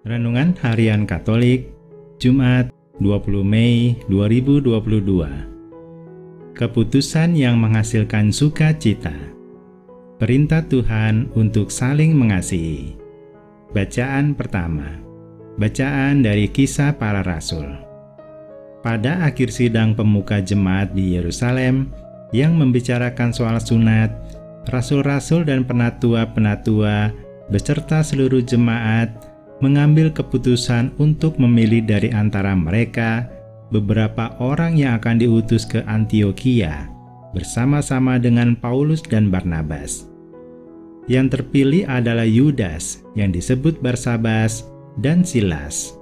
Renungan Harian Katolik, Jumat 20 Mei 2022. Keputusan yang menghasilkan sukacita. Perintah Tuhan untuk saling mengasihi. Bacaan pertama. Bacaan dari Kisah Para Rasul. Pada akhir sidang pemuka jemaat di Yerusalem yang membicarakan soal sunat, rasul-rasul dan penatua-penatua beserta seluruh jemaat mengambil keputusan untuk memilih dari antara mereka beberapa orang yang akan diutus ke Antiokhia bersama-sama dengan Paulus dan Barnabas. Yang terpilih adalah Yudas yang disebut Barsabas dan Silas.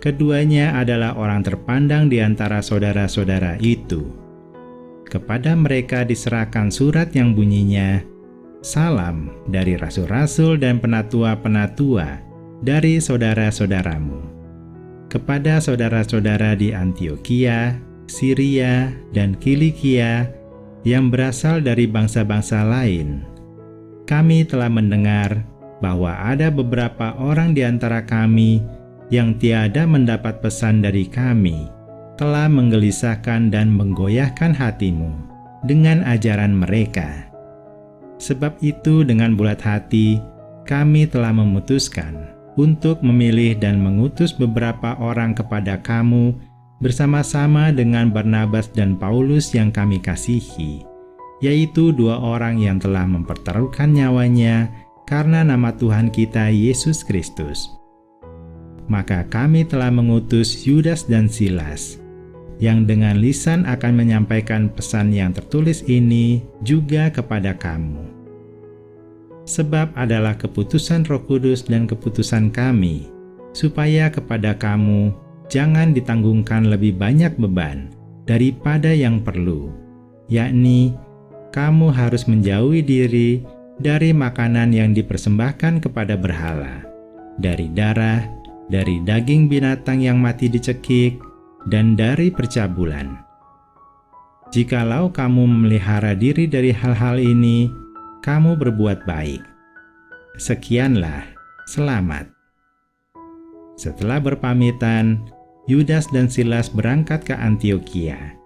Keduanya adalah orang terpandang di antara saudara-saudara itu. Kepada mereka diserahkan surat yang bunyinya, "Salam dari rasul-rasul dan penatua-penatua dari saudara-saudaramu. Kepada saudara-saudara di Antiokhia, Syria, dan Kilikia yang berasal dari bangsa-bangsa lain. Kami telah mendengar bahwa ada beberapa orang di antara kami yang tiada mendapat pesan dari kami, telah menggelisahkan dan menggoyahkan hatimu dengan ajaran mereka. Sebab itu dengan bulat hati kami telah memutuskan untuk memilih dan mengutus beberapa orang kepada kamu bersama-sama dengan Barnabas dan Paulus yang kami kasihi, yaitu dua orang yang telah mempertaruhkan nyawanya karena nama Tuhan kita Yesus Kristus. Maka kami telah mengutus Yudas dan Silas, yang dengan lisan akan menyampaikan pesan yang tertulis ini juga kepada kamu. Sebab adalah keputusan Roh Kudus dan keputusan kami, supaya kepada kamu jangan ditanggungkan lebih banyak beban daripada yang perlu, yakni kamu harus menjauhi diri dari makanan yang dipersembahkan kepada berhala, dari darah, dari daging binatang yang mati dicekik, dan dari percabulan. Jikalau kamu memelihara diri dari hal-hal ini, kamu berbuat baik. Sekianlah, selamat." Setelah berpamitan, Yudas dan Silas berangkat ke Antiokhia.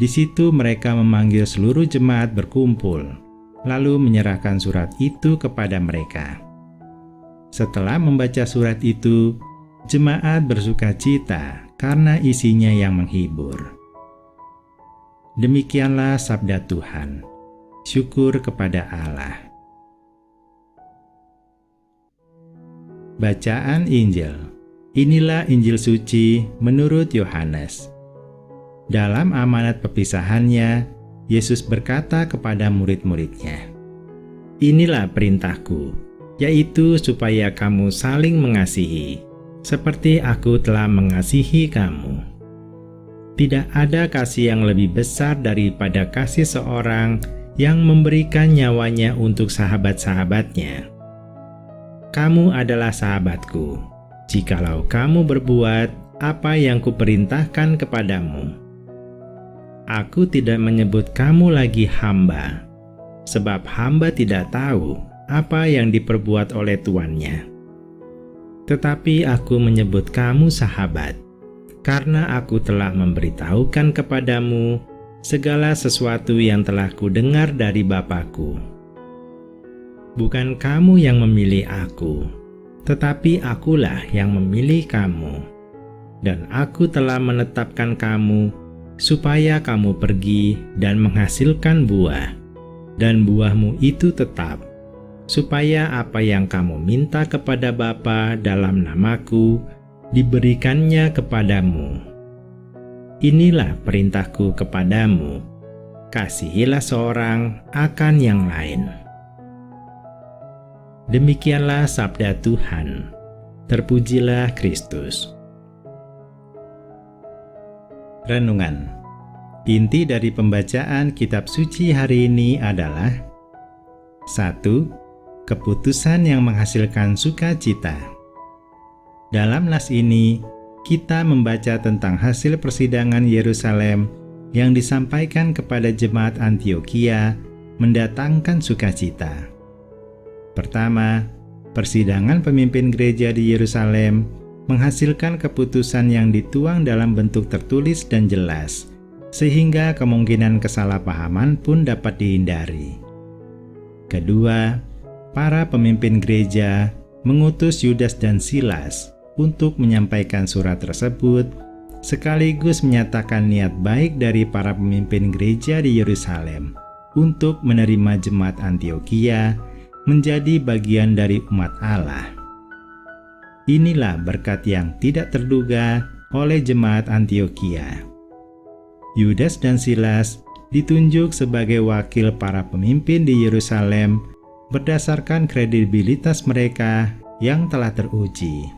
Di situ mereka memanggil seluruh jemaat berkumpul, lalu menyerahkan surat itu kepada mereka. Setelah membaca surat itu, jemaat bersukacita karena isinya yang menghibur. Demikianlah sabda Tuhan. Syukur kepada Allah. Bacaan Injil. Inilah Injil suci menurut Yohanes. Dalam amanat perpisahannya, Yesus berkata kepada murid-muridnya, "Inilah perintahku, yaitu supaya kamu saling mengasihi, seperti aku telah mengasihi kamu. Tidak ada kasih yang lebih besar daripada kasih seorang yang memberikan nyawanya untuk sahabat-sahabatnya. Kamu adalah sahabatku, jikalau kamu berbuat apa yang kuperintahkan kepadamu. Aku tidak menyebut kamu lagi hamba, sebab hamba tidak tahu apa yang diperbuat oleh tuannya. Tetapi aku menyebut kamu sahabat, karena aku telah memberitahukan kepadamu segala sesuatu yang telah kudengar dari Bapa-Ku. Bukan kamu yang memilih aku, tetapi akulah yang memilih kamu. Dan aku telah menetapkan kamu supaya kamu pergi dan menghasilkan buah, dan buahmu itu tetap, supaya apa yang kamu minta kepada Bapa dalam namaku diberikannya kepadamu. Inilah perintahku kepadamu, kasihilah seorang akan yang lain." Demikianlah sabda Tuhan. Terpujilah Kristus. Renungan. Inti dari pembacaan kitab suci hari ini adalah 1. Keputusan yang menghasilkan sukacita. Dalam nas ini, kita membaca tentang hasil persidangan Yerusalem yang disampaikan kepada jemaat Antiokhia mendatangkan sukacita. Pertama, persidangan pemimpin gereja di Yerusalem menghasilkan keputusan yang dituang dalam bentuk tertulis dan jelas, sehingga kemungkinan kesalahpahaman pun dapat dihindari. Kedua, para pemimpin gereja mengutus Yudas dan Silas untuk menyampaikan surat tersebut, sekaligus menyatakan niat baik dari para pemimpin gereja di Yerusalem untuk menerima jemaat Antiokhia menjadi bagian dari umat Allah. Inilah berkat yang tidak terduga oleh jemaat Antiokhia. Yudas dan Silas ditunjuk sebagai wakil para pemimpin di Yerusalem berdasarkan kredibilitas mereka yang telah teruji.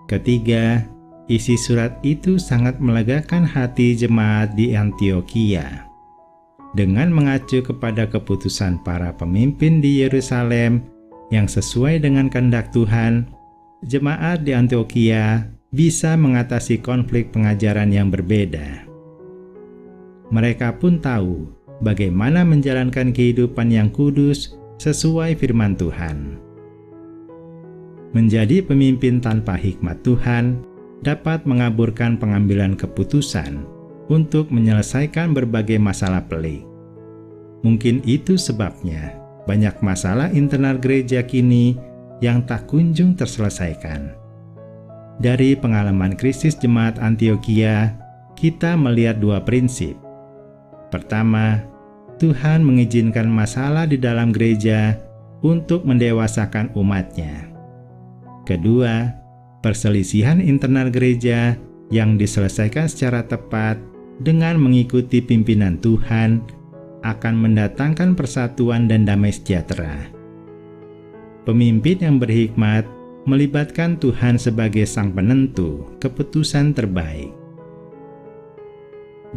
Ketiga, isi surat itu sangat melegakan hati jemaat di Antiokhia. Dengan mengacu kepada keputusan para pemimpin di Yerusalem yang sesuai dengan kehendak Tuhan, jemaat di Antiokhia bisa mengatasi konflik pengajaran yang berbeda. Mereka pun tahu bagaimana menjalankan kehidupan yang kudus sesuai firman Tuhan. Menjadi pemimpin tanpa hikmat Tuhan dapat mengaburkan pengambilan keputusan untuk menyelesaikan berbagai masalah pelik. Mungkin itu sebabnya banyak masalah internal gereja kini yang tak kunjung terselesaikan. Dari pengalaman krisis jemaat Antiokhia, kita melihat dua prinsip. Pertama, Tuhan mengizinkan masalah di dalam gereja untuk mendewasakan umatnya. Kedua, perselisihan internal gereja yang diselesaikan secara tepat dengan mengikuti pimpinan Tuhan akan mendatangkan persatuan dan damai sejahtera. Pemimpin yang berhikmat melibatkan Tuhan sebagai sang penentu keputusan terbaik.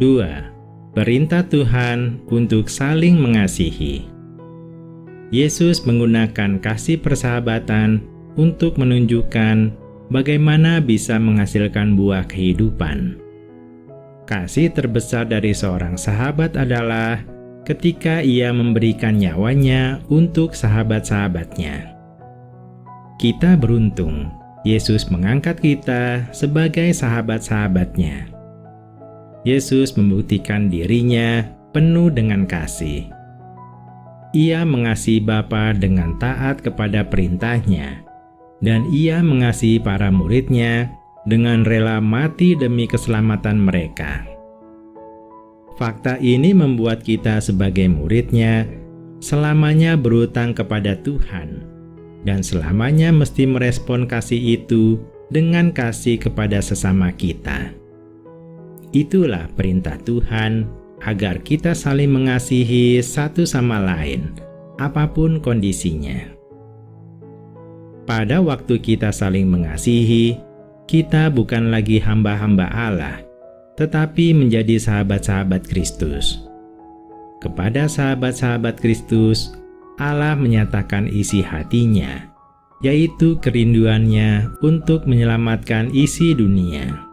2. Perintah Tuhan untuk saling mengasihi. Yesus menggunakan kasih persahabatan untuk menunjukkan bagaimana bisa menghasilkan buah kehidupan. Kasih terbesar dari seorang sahabat adalah ketika ia memberikan nyawanya untuk sahabat-sahabatnya. Kita beruntung, Yesus mengangkat kita sebagai sahabat-sahabatnya. Yesus membuktikan dirinya penuh dengan kasih. Ia mengasihi Bapa dengan taat kepada perintahnya, dan ia mengasihi para muridnya dengan rela mati demi keselamatan mereka. Fakta ini membuat kita sebagai muridnya selamanya berutang kepada Tuhan, dan selamanya mesti merespon kasih itu dengan kasih kepada sesama kita. Itulah perintah Tuhan, agar kita saling mengasihi satu sama lain, apapun kondisinya. Pada waktu kita saling mengasihi, kita bukan lagi hamba-hamba Allah, tetapi menjadi sahabat-sahabat Kristus. Kepada sahabat-sahabat Kristus, Allah menyatakan isi hatinya, yaitu kerinduannya untuk menyelamatkan isi dunia.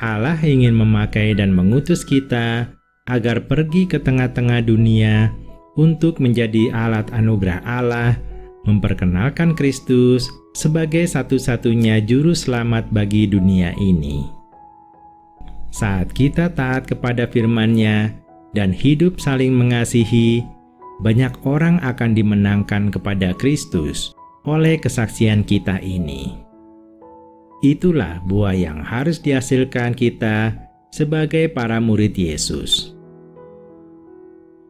Allah ingin memakai dan mengutus kita agar pergi ke tengah-tengah dunia untuk menjadi alat anugerah Allah, memperkenalkan Kristus sebagai satu-satunya juru selamat bagi dunia ini. Saat kita taat kepada firman-Nya dan hidup saling mengasihi, banyak orang akan dimenangkan kepada Kristus oleh kesaksian kita ini. Itulah buah yang harus dihasilkan kita sebagai para murid Yesus.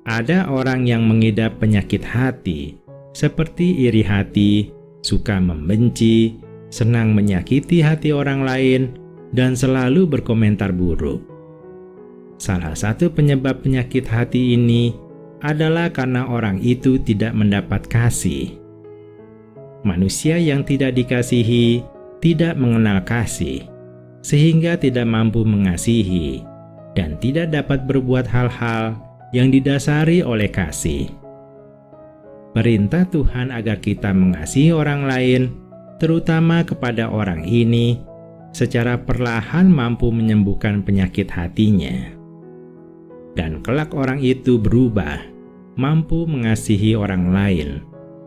Ada orang yang mengidap penyakit hati, seperti iri hati, suka membenci, senang menyakiti hati orang lain, dan selalu berkomentar buruk. Salah satu penyebab penyakit hati ini adalah karena orang itu tidak mendapat kasih. Manusia yang tidak dikasihi tidak mengenal kasih, sehingga tidak mampu mengasihi dan tidak dapat berbuat hal-hal yang didasari oleh kasih. Perintah Tuhan agar kita mengasihi orang lain, terutama kepada orang ini, secara perlahan mampu menyembuhkan penyakit hatinya. Dan kelak orang itu berubah, mampu mengasihi orang lain,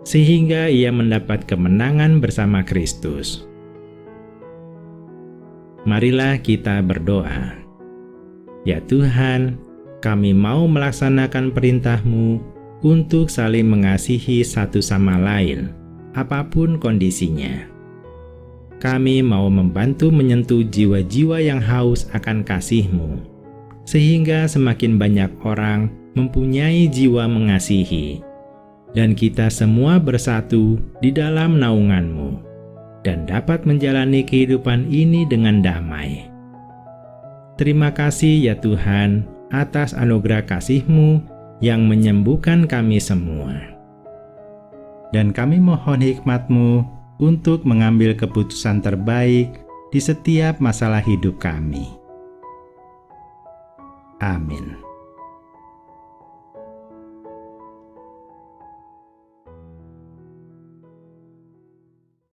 sehingga ia mendapat kemenangan bersama Kristus. Marilah kita berdoa. Ya Tuhan, kami mau melaksanakan perintah-Mu untuk saling mengasihi satu sama lain, apapun kondisinya. Kami mau membantu menyentuh jiwa-jiwa yang haus akan kasih-Mu, sehingga semakin banyak orang mempunyai jiwa mengasihi, dan kita semua bersatu di dalam naungan-Mu, dan dapat menjalani kehidupan ini dengan damai. Terima kasih ya Tuhan atas anugerah kasih-Mu yang menyembuhkan kami semua. Dan kami mohon hikmat-Mu untuk mengambil keputusan terbaik di setiap masalah hidup kami. Amin.